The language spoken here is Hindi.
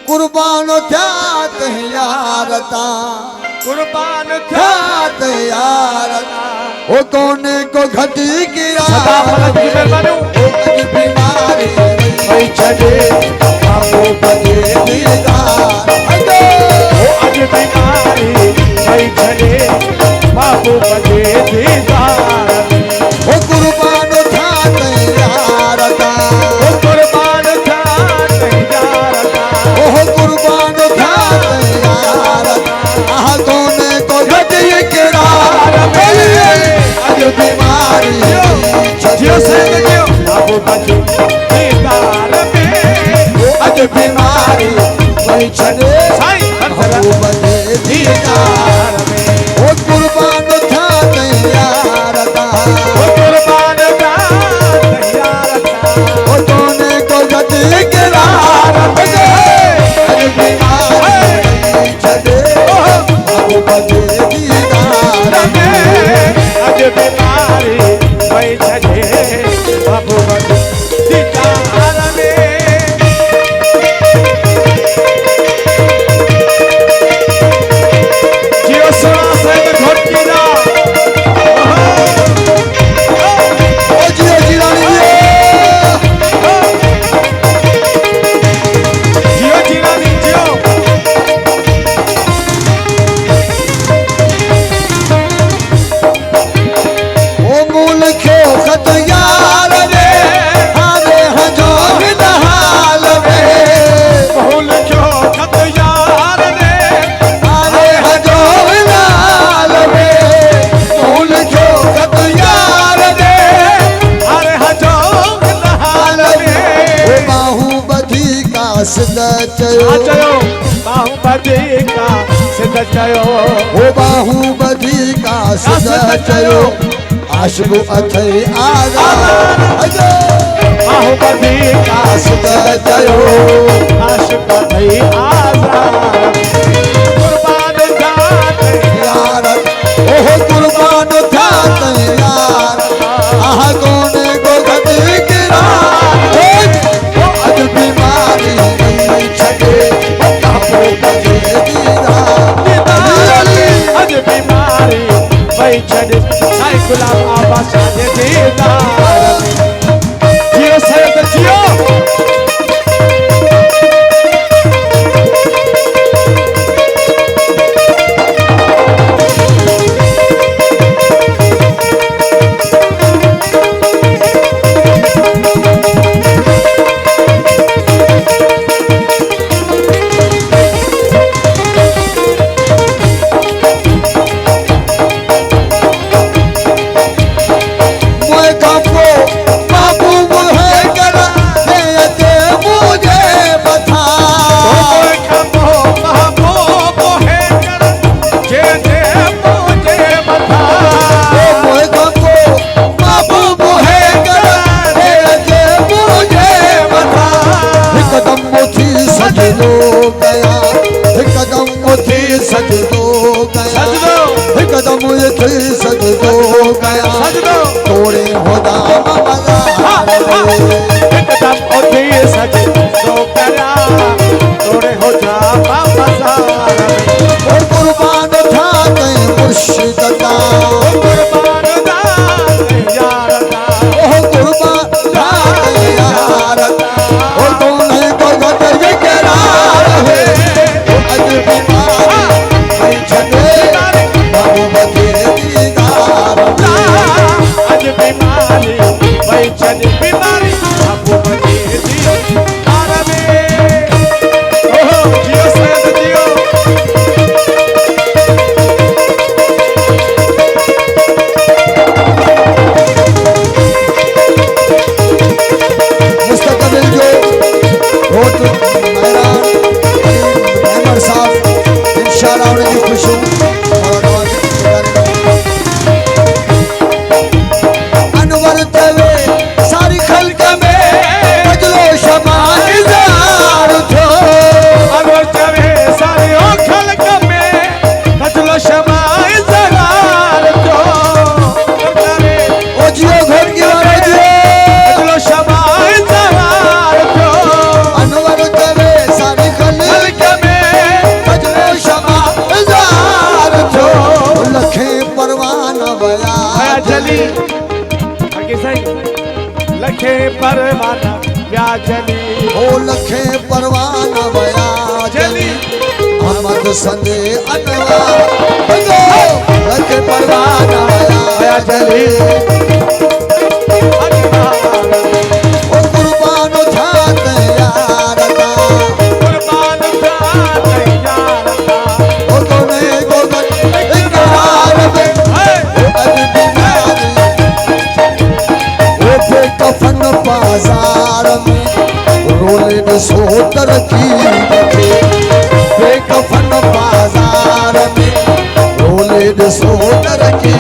कुर्बान ध्यात यारता कुर्बान ध्यात यारता ओ कोने को घटी गिरा बीमारी वही छड़े बापू बजे दीदार अज बीमारी वही छड़े बापू बजे दीदार ओ कुर्बान ध्यात यारता ओ कुर्बान ध्यात यारता ओ कुर्बान ध्यात यारता आह कोने को घटी गिरा अज बीमारी जियो से जियो बापू बजे दीदार में अज बीमारी वही छड़े बापू बजे दीदार में ओ कुर्बान ध्यात यारता ओ कुर्बान ध्यात यारता ओ कोने को घटी गिरा अज बीमारी छड़े बापू बजे दीदार अज बीमारी वही छड़े बापू बजे दीदार में जियो सोना से घोटी दा ओ जियो जिरानी जियो जिरानी जियो ओ मूल खे खत यार रे हारे हजो हाल रे भूल क्यों खत यार रे हारे हजो हाल रे मूल खे खत यार रे अरे हजो हाल रे ओ बाहुबली का सिद्ध चयो चयो बाहुबली का सिद्ध चयो ओ बाहुबली का सिद्ध चयो आशबु अथई आगा अजो बाहुबली का सिद्ध चयो आशिक नहीं आजाद कुर्बान जात यार ओह कुर्बान ध्यात यार आह कोने को घटी गिरा अज बीमारी नहीं छड़े बापू बजे दीदार अज बीमारी वही छड़े साईं गुलाम आबाद शादी दीदार जियो सैयद जियो मोए कापो बापू मुहे कर दे मुझे बता मोए कापो बापू मुहे कर दे मुझे बता हिकदम मुठी सजदो गया हिकदम मुठी सजदो गया हिकदम मुठी सजदो गया तोड़े हो दाम मजा ओ कुर्बान था कहीं मुर्शिद का ओह कुर्बान था कहीं यार ओ तूने को घट करार है अज बीमारी वही छड़े बाबू बजे दीदार अज बीमारी वही छड़े बीमारी बापू बजे दीदार में ओहो जियो सैयद जियो मुस्तकबिल जो वोट मैदान अहमद साहब इंशाल्लाह उनकी खुशी अनवर तवे सारी खल्क में बजलो शमान जार थो अगर चवे सारे ओ खलक में बजलो शमाए जगार तो चवे ओ जियो घर की बजलो शमाए जगार तो अनवर तवे सारी खल्क लखे परवाना व्याजली ओ लखे परवाना वया जली अहमद संगे अनवा लखे परवाना वया जली ओ कुर्बान था यार दा कुर्बान था यार दा ओ कोने गोगन इकरार में अभी बीमारी ओ पे कफन बाजार में रोले न सोतर की पे कफन बाजार में रोले न सोतर की